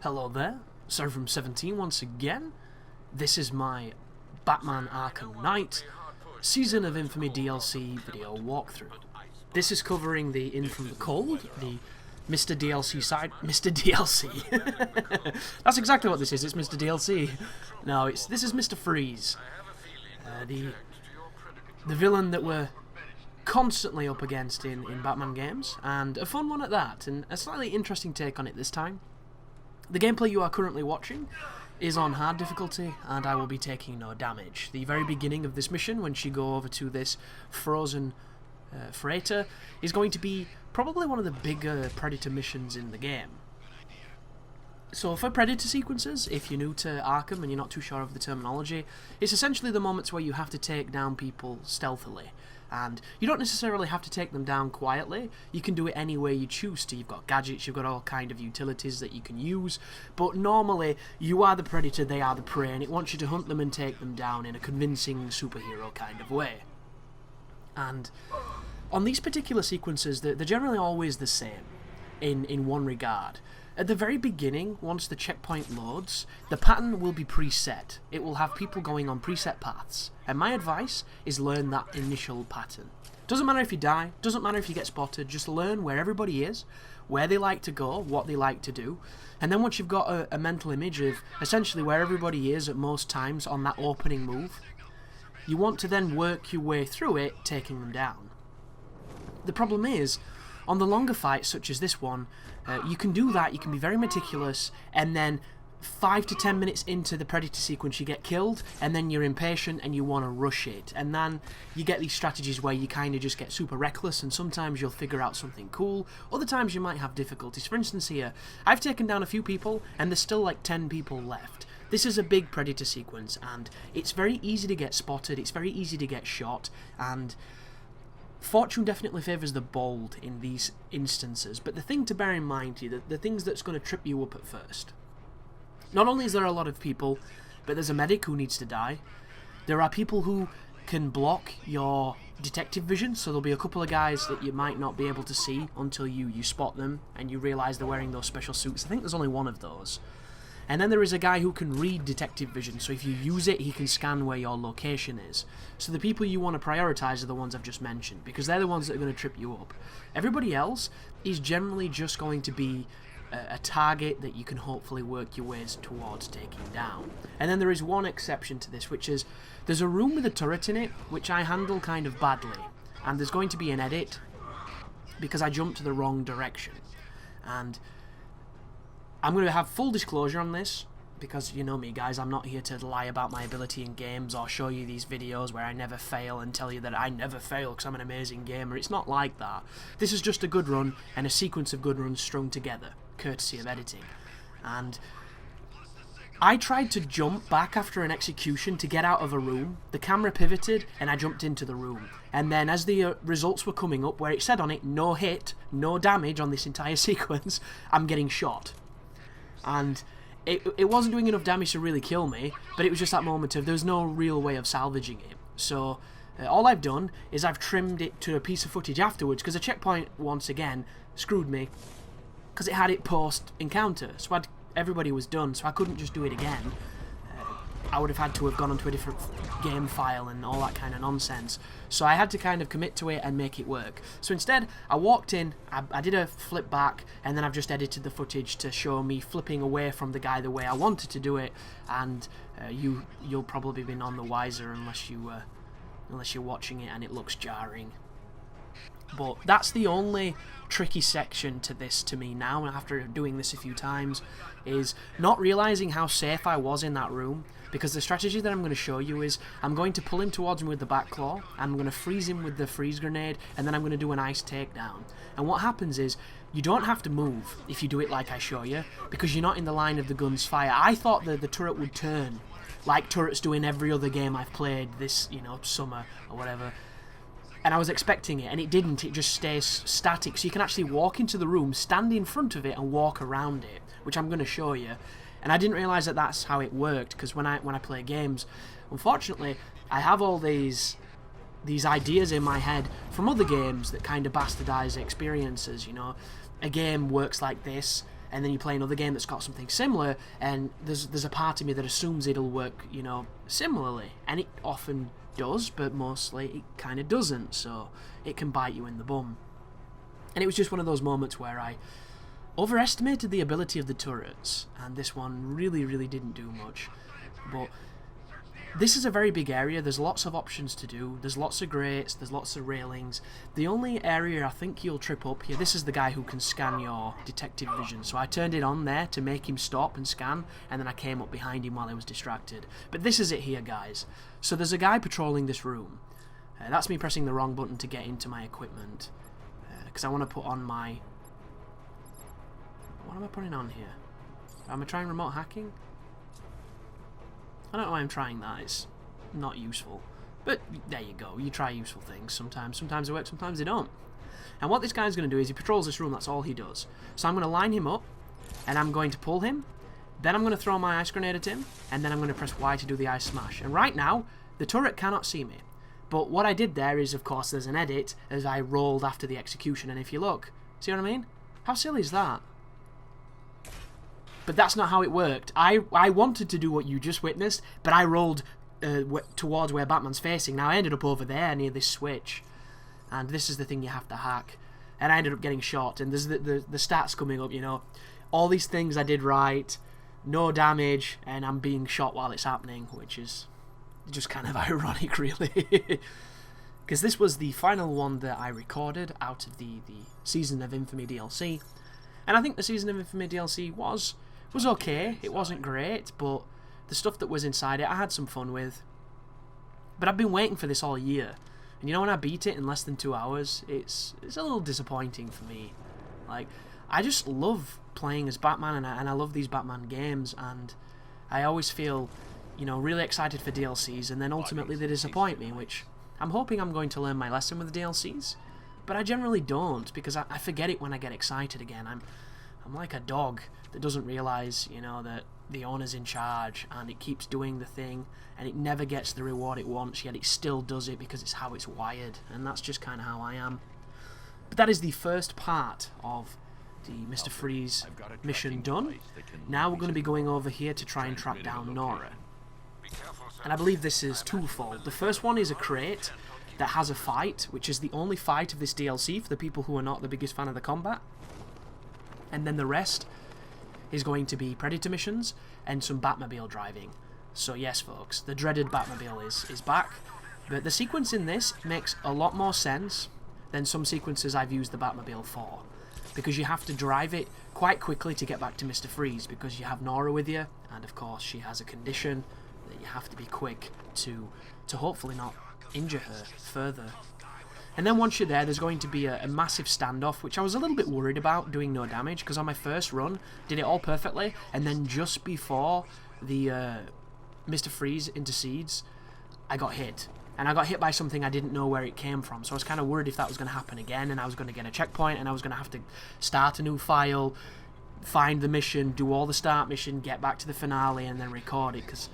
Hello there, Sir from 17 once again. This is my Batman Arkham Knight Season of Infamy DLC video walkthrough. This is covering the In From the Cold, the Mr. DLC side... Mr. DLC! That's exactly what this is, it's Mr. DLC. No, this is Mr. Freeze. The villain that we're constantly up against in Batman games, and a fun one at that, and a slightly interesting take on it this time. The gameplay you are currently watching is on hard difficulty, and I will be taking no damage. The very beginning of this mission, when she go over to this frozen freighter, is going to be probably one of the bigger Predator missions in the game. So for Predator sequences, if you're new to Arkham and you're not too sure of the terminology, it's essentially the moments where you have to take down people stealthily. And you don't necessarily have to take them down quietly, you can do it any way you choose to. You've got gadgets, you've got all kind of utilities that you can use, but normally you are the predator, they are the prey, and it wants you to hunt them and take them down in a convincing superhero kind of way. And on these particular sequences, they're generally always the same in one regard. At the very beginning, once the checkpoint loads, the pattern will be preset. It will have people going on preset paths. And my advice is learn that initial pattern. Doesn't matter if you die, doesn't matter if you get spotted, just learn where everybody is, where they like to go, what they like to do. And then once you've got a mental image of essentially where everybody is at most times on that opening move, you want to then work your way through it, taking them down. The problem is, on the longer fights such as this one, you can do that, you can be very meticulous, and then 5 to 10 minutes into the Predator sequence you get killed, and then you're impatient and you want to rush it. And then you get these strategies where you kind of just get super reckless, and sometimes you'll figure out something cool, other times you might have difficulties. For instance here, I've taken down a few people, and there's still like 10 people left. This is a big Predator sequence, and it's very easy to get spotted, it's very easy to get shot, and fortune definitely favours the bold in these instances. But the thing to bear in mind here, the things that's going to trip you up at first. Not only is there a lot of people, but there's a medic who needs to die. There are people who can block your detective vision, so there'll be a couple of guys that you might not be able to see until you spot them and you realise they're wearing those special suits. I think there's only one of those. And then there is a guy who can read detective vision, so if you use it, he can scan where your location is. So the people you want to prioritise are the ones I've just mentioned, because they're the ones that are going to trip you up. Everybody else is generally just going to be a target that you can hopefully work your ways towards taking down. And then there is one exception to this, which is there's a room with a turret in it, which I handle kind of badly. And there's going to be an edit, because I jumped the wrong direction. And I'm going to have full disclosure on this, because you know me guys, I'm not here to lie about my ability in games or show you these videos where I never fail and tell you that I never fail because I'm an amazing gamer. It's not like that. This is just a good run and a sequence of good runs strung together, courtesy of editing. And I tried to jump back after an execution to get out of a room, the camera pivoted and I jumped into the room. And then as the results were coming up, where it said on it, no hit, no damage on this entire sequence, I'm getting shot. And it wasn't doing enough damage to really kill me, but it was just that moment of there's no real way of salvaging it. So all I've done is I've trimmed it to a piece of footage afterwards, because the checkpoint once again screwed me, because it had it post encounter, so everybody was done, so I couldn't just do it again. I would have had to have gone onto a different game file and all that kind of nonsense. So I had to kind of commit to it and make it work. So instead, I walked in, I did a flip back, and then I've just edited the footage to show me flipping away from the guy the way I wanted to do it, and you'll probably be none the wiser unless you're watching it and it looks jarring. But that's the only tricky section to this to me now, after doing this a few times, is not realising how safe I was in that room. Because the strategy that I'm going to show you is I'm going to pull him towards me with the back claw, I'm going to freeze him with the freeze grenade, and then I'm going to do an ice takedown. And what happens is, you don't have to move if you do it like I show you, because you're not in the line of the gun's fire. I thought that the turret would turn, like turrets do in every other game I've played this, summer or whatever. And I was expecting it, and it didn't. It just stays static, so you can actually walk into the room, stand in front of it, and walk around it, which I'm going to show you. And I didn't realise that that's how it worked, because when I play games, unfortunately, I have all these ideas in my head from other games that kind of bastardise experiences, a game works like this, and then you play another game that's got something similar, and there's a part of me that assumes it'll work, you know, similarly, and it often does, but mostly it kind of doesn't, so it can bite you in the bum. And it was just one of those moments where I overestimated the ability of the turrets, and this one really, really didn't do much. But this is a very big area, there's lots of options to do, there's lots of grates, there's lots of railings. The only area I think you'll trip up here, this is the guy who can scan your detective vision, so I turned it on there to make him stop and scan, and then I came up behind him while I was distracted. But this is it here, guys. So there's a guy patrolling this room. That's me pressing the wrong button to get into my equipment, because I want to put on my... What am I putting on here? Am I trying remote hacking? I don't know why I'm trying that, it's not useful. But there you go, you try useful things sometimes. Sometimes they work, sometimes they don't. And what this guy's going to do is he patrols this room, that's all he does. So I'm going to line him up, and I'm going to pull him, then I'm going to throw my ice grenade at him, and then I'm going to press Y to do the ice smash. And right now, the turret cannot see me. But what I did there is, of course, there's an edit as I rolled after the execution, and if you look, see what I mean? How silly is that? But that's not how it worked. I wanted to do what you just witnessed, but I rolled towards where Batman's facing. Now I ended up over there near this switch, and this is the thing you have to hack. And I ended up getting shot, and there's the stats coming up, you know. All these things I did right, no damage, and I'm being shot while it's happening, which is just kind of ironic, really. Because this was the final one that I recorded out of the Season of Infamy DLC. And I think the Season of Infamy DLC was okay. It wasn't great, but the stuff that was inside it I had some fun with. But I've been waiting for this all year. And you know, when I beat it in less than 2 hours, it's a little disappointing for me. Like, I just love playing as Batman, and I love these Batman games, and I always feel, you know, really excited for DLCs, and then ultimately they disappoint me, which I'm hoping I'm going to learn my lesson with the DLCs. But I generally don't, because I forget it when I get excited again. I'm like a dog that doesn't realise, you know, that the owner's in charge, and it keeps doing the thing, and it never gets the reward it wants, yet it still does it because it's how it's wired, and that's just kind of how I am. But that is the first part of the Mr. Freeze mission done. Now we're going to be going over here to try and track down Nora. And I believe this is twofold. The first one is a crate that has a fight, which is the only fight of this DLC for the people who are not the biggest fan of the combat. And then the rest is going to be Predator missions and some Batmobile driving. So yes, folks, the dreaded Batmobile is back. But the sequence in this makes a lot more sense than some sequences I've used the Batmobile for. Because you have to drive it quite quickly to get back to Mr. Freeze, because you have Nora with you, and of course she has a condition that you have to be quick to hopefully not injure her further. And then once you're there, there's going to be a massive standoff, which I was a little bit worried about doing no damage, because on my first run, did it all perfectly, and then just before the Mr. Freeze intercedes, I got hit. And I got hit by something I didn't know where it came from, so I was kind of worried if that was going to happen again, and I was going to get a checkpoint, and I was going to have to start a new file, find the mission, do all the start mission, get back to the finale, and then record it, because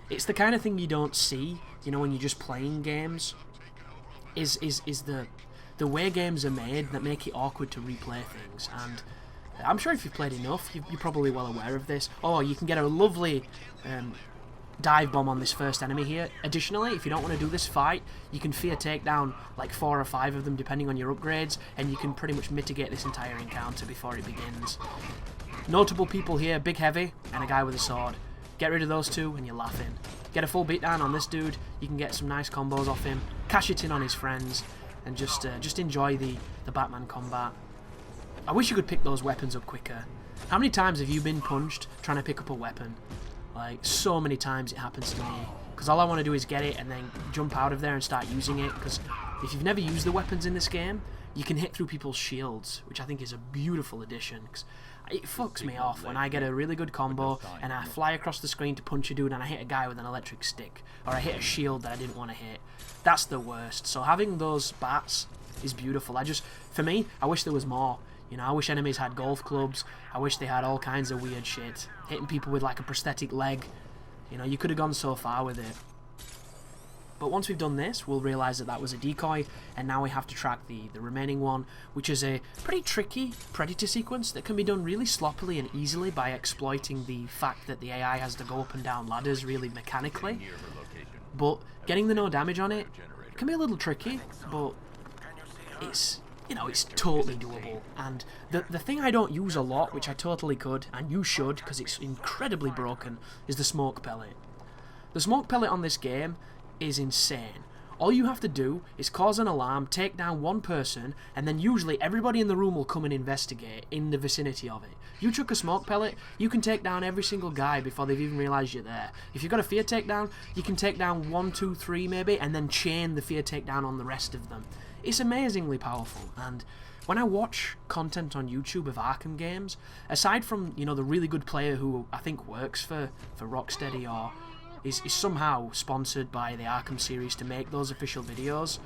it's the kind of thing you don't see, you know, when you're just playing games. Is the way games are made that make it awkward to replay things, and I'm sure if you've played enough, you're probably well aware of this. Oh, you can get a lovely dive bomb on this first enemy here. Additionally, if you don't want to do this fight, you can fear takedown like 4 or 5 of them depending on your upgrades, and you can pretty much mitigate this entire encounter before it begins. Notable people here, Big Heavy and a guy with a sword. Get rid of those two and you're laughing. Get a full beatdown on this dude, you can get some nice combos off him, cash it in on his friends, and just enjoy the Batman combat. I wish you could pick those weapons up quicker. How many times have you been punched trying to pick up a weapon? Like, so many times it happens to me. Because all I want to do is get it and then jump out of there and start using it. Because if you've never used the weapons in this game, you can hit through people's shields, which I think is a beautiful addition. Because it fucks me off when I get a really good combo and I fly across the screen to punch a dude and I hit a guy with an electric stick. Or I hit a shield that I didn't want to hit. That's the worst. So having those bats is beautiful. For me, I wish there was more. You know, I wish enemies had golf clubs. I wish they had all kinds of weird shit. Hitting people with like a prosthetic leg. You know, you could have gone so far with it. But once we've done this, we'll realise that that was a decoy, and now we have to track the remaining one, which is a pretty tricky Predator sequence that can be done really sloppily and easily by exploiting the fact that the AI has to go up and down ladders really mechanically. But getting the no damage on it can be a little tricky, but it's, you know, it's totally doable. And the thing I don't use a lot, which I totally could, and you should, because it's incredibly broken, is the smoke pellet. The smoke pellet on this game is insane. All you have to do is cause an alarm, take down one person, and then usually everybody in the room will come and investigate in the vicinity of it. You chuck a smoke pellet, you can take down every single guy before they've even realised you're there. If you've got a fear takedown, you can take down 1, 2, 3 maybe, and then chain the fear takedown on the rest of them. It's amazingly powerful, and when I watch content on YouTube of Arkham games, aside from, you know, the really good player who I think works for Rocksteady or is somehow sponsored by the Arkham series to make those official videos,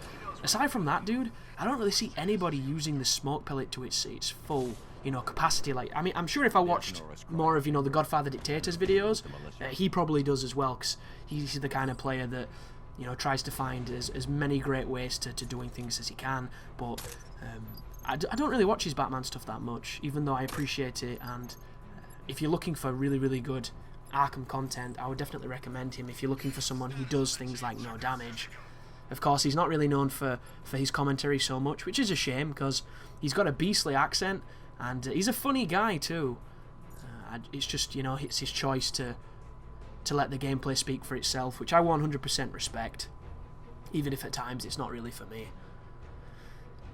aside from that dude, I don't really see anybody using the smoke pellet to its full, you know, capacity. Like, I mean, I'm sure if I watched more of, you know, the Godfather Dictator's videos, he probably does as well, because he's the kind of player that, you know, tries to find as many great ways to doing things as he can. But I don't really watch his Batman stuff that much, even though I appreciate it. And if you're looking for really, really good Arkham content, I would definitely recommend him if you're looking for someone who does things like no damage. Of course, he's not really known for his commentary so much, which is a shame, because he's got a beastly accent, and he's a funny guy too. It's just, you know, it's his choice to let the gameplay speak for itself, which I 100% respect, even if at times it's not really for me.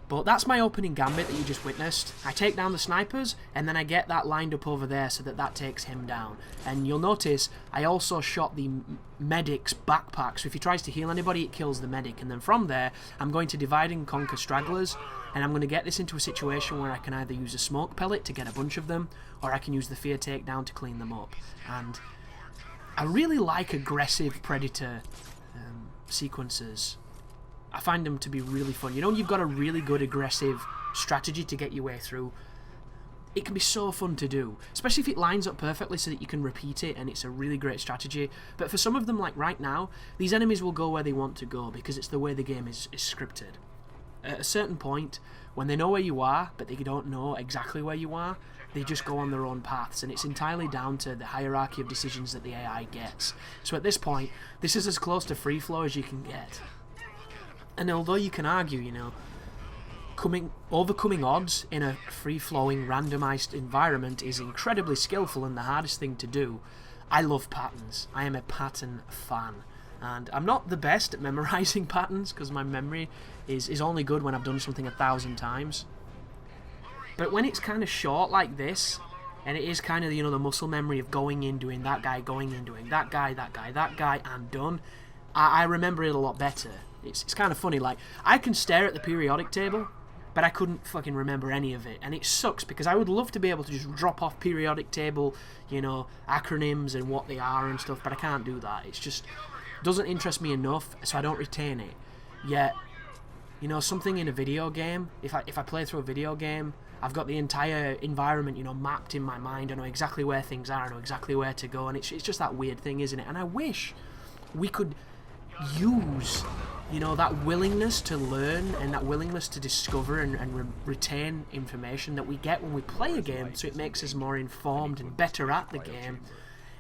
But that's my opening gambit that you just witnessed. I take down the snipers, and then I get that lined up over there so that takes him down. And you'll notice I also shot the medic's backpack, so if he tries to heal anybody, it kills the medic. And then from there, I'm going to divide and conquer stragglers, and I'm going to get this into a situation where I can either use a smoke pellet to get a bunch of them, or I can use the fear takedown to clean them up. And I really like aggressive Predator sequences. I find them to be really fun. You know, when you've got a really good aggressive strategy to get your way through, it can be so fun to do, especially if it lines up perfectly so that you can repeat it, and it's a really great strategy. But for some of them, like right now, these enemies will go where they want to go because it's the way the game is scripted. At a certain point, when they know where you are, but they don't know exactly where you are, they just go on their own paths, and it's entirely down to the hierarchy of decisions that the AI gets. So at this point, this is as close to free flow as you can get. And although you can argue, you know, overcoming odds in a free-flowing, randomised environment is incredibly skillful and the hardest thing to do, I love patterns. I am a pattern fan. And I'm not the best at memorising patterns, because my memory is only good when I've done something 1,000 times. But when it's kind of short like this, and it is kind of, you know, the muscle memory of going in, doing that guy, going in, doing that guy, and done, I remember it a lot better. It's kind of funny, like, I can stare at the periodic table, but I couldn't fucking remember any of it, and it sucks, because I would love to be able to just drop off periodic table, you know, acronyms and what they are and stuff, but I can't do that. It's just doesn't interest me enough, so I don't retain it. Yet, you know, something in a video game, if I play through a video game, I've got the entire environment, you know, mapped in my mind. I know exactly where things are, I know exactly where to go, and it's just that weird thing, isn't it? And I wish we could use, you know, that willingness to learn and that willingness to discover and retain information that we get when we play a game, so it makes us more informed and better at the game,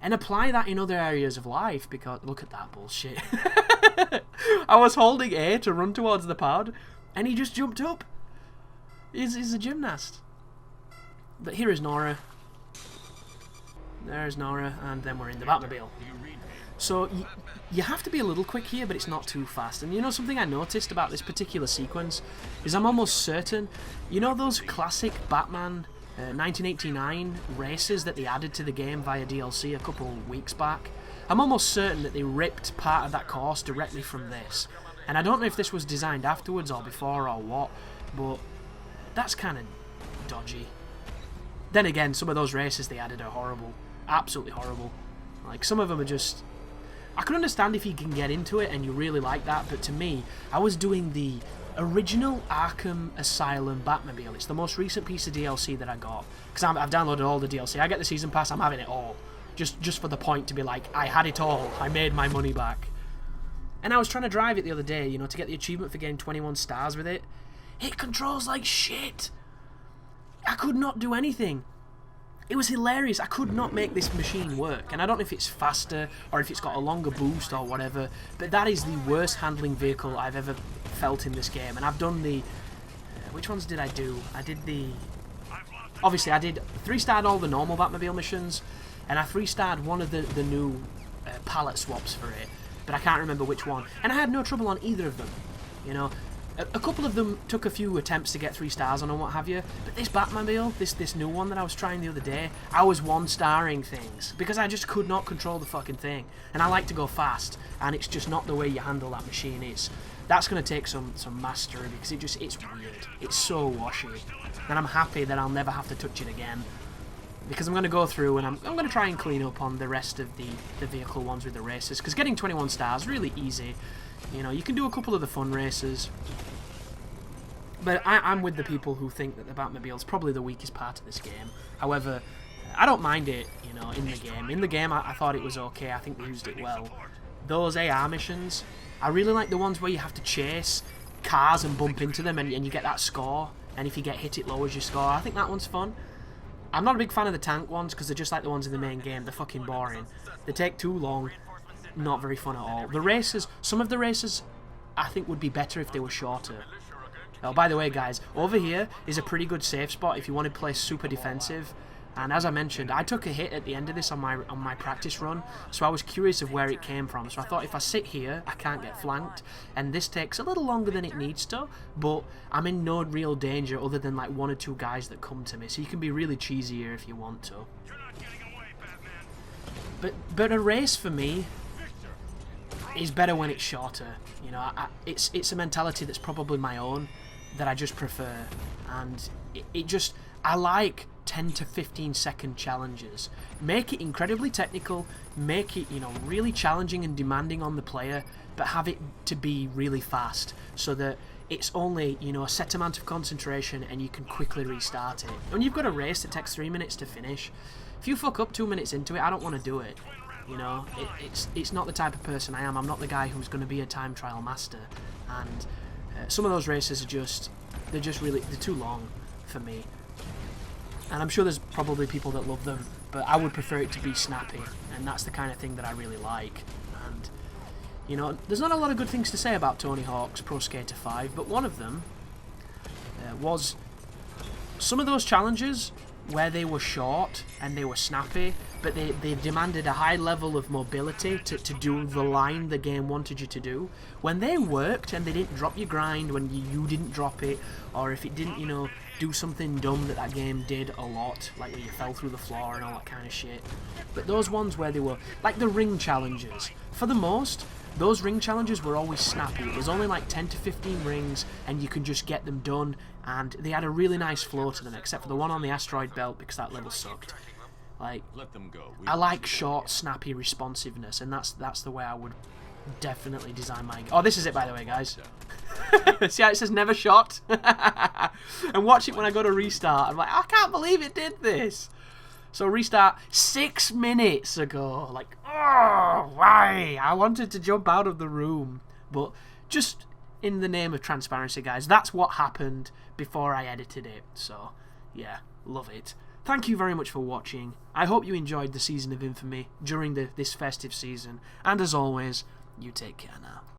and apply that in other areas of life. Because look at that bullshit. I was holding A to run towards the pod, and he just jumped up. He's a gymnast. But here is Nora. There's Nora, and then we're in the Batmobile. So you have to be a little quick here, but it's not too fast. And you know, something I noticed about this particular sequence is I'm almost certain, you know, those classic Batman 1989 races that they added to the game via DLC a couple weeks back? I'm almost certain that they ripped part of that course directly from this. And I don't know if this was designed afterwards or before or what, but that's kind of dodgy. Then again, some of those races they added are horrible. Absolutely horrible. Like, some of them are just... I can understand if you can get into it and you really like that, but to me, I was doing the original Arkham Asylum Batmobile. It's the most recent piece of DLC that I got, because I've downloaded all the DLC. I get the season pass, I'm having it all, just for the point to be like, I had it all, I made my money back. And I was trying to drive it the other day, you know, to get the achievement for getting 21 stars with it. It controls like shit. I could not do anything. It was hilarious. I could not make this machine work. And I don't know if it's faster or if it's got a longer boost or whatever, but that is the worst handling vehicle I've ever felt in this game. And I've done the... which ones did I do? I did the... Obviously, I did 3-starred all the normal Batmobile missions, and I 3-starred one of the new palette swaps for it, but I can't remember which one. And I had no trouble on either of them, you know. A couple of them took a few attempts to get 3 stars on and what have you, but this Batmobile, this new one that I was trying the other day, I was 1-starring things, because I just could not control the fucking thing. And I like to go fast, and it's just not the way you handle that machine. That's going to take some mastery, because it's weird. It's so washy. And I'm happy that I'll never have to touch it again. Because I'm going to go through and I'm going to try and clean up on the rest of the vehicle ones with the races. Because getting 21 stars, really easy. You know, you can do a couple of the fun races. But I'm with the people who think that the Batmobile is probably the weakest part of this game. However, I don't mind it, you know, in the game. In the game, I thought it was okay. I think they used it well. Those AR missions, I really like the ones where you have to chase cars and bump into them and you get that score. And if you get hit, it lowers your score. I think that one's fun. I'm not a big fan of the tank ones because they're just like the ones in the main game. They're fucking boring. They take too long. Not very fun at all. The races, some of the races, I think would be better if they were shorter. Oh, by the way, guys, over here is a pretty good safe spot if you want to play super defensive. And as I mentioned, I took a hit at the end of this on my practice run, so I was curious of where it came from. So I thought if I sit here, I can't get flanked, and this takes a little longer than it needs to, but I'm in no real danger other than like 1 or 2 guys that come to me. So you can be really cheesy here if you want to. But a race for me is better when it's shorter. You know, it's a mentality that's probably my own that I just prefer, and I like 10 to 15 second challenges. Make it incredibly technical, make it, you know, really challenging and demanding on the player, but have it to be really fast so that it's only, you know, a set amount of concentration and you can quickly restart it. When you've got a race that takes 3 minutes to finish, if you fuck up 2 minutes into it, I don't want to do it. You know, it's not the type of person I am. I'm not the guy who's going to be a time trial master, and some of those races are they're too long for me. And I'm sure there's probably people that love them, but I would prefer it to be snappy, and that's the kind of thing that I really like. And, you know, there's not a lot of good things to say about Tony Hawk's Pro Skater 5, but one of them was some of those challenges where they were short and they were snappy, but they demanded a high level of mobility to do the line the game wanted you to do. When they worked and they didn't drop your grind when you didn't drop it, or if it didn't, you know, do something dumb that game did a lot, like where you fell through the floor and all that kind of shit. But those ones where they were, like the ring challenges, for the most, those ring challenges were always snappy. It was only like 10 to 15 rings and you can just get them done, and they had a really nice flow to them, except for the one on the asteroid belt because that level sucked. Like, I like short, snappy responsiveness, and that's the way I would definitely design my... Oh, this is it, by the way, guys. See how it says never shot? And watch it when I go to restart. I'm like, I can't believe it did this. So restart 6 minutes ago. Like, oh, why? I wanted to jump out of the room. But just in the name of transparency, guys, that's what happened before I edited it. So, yeah, love it. Thank you very much for watching. I hope you enjoyed the season of Infamy during this festive season. And as always, you take care now.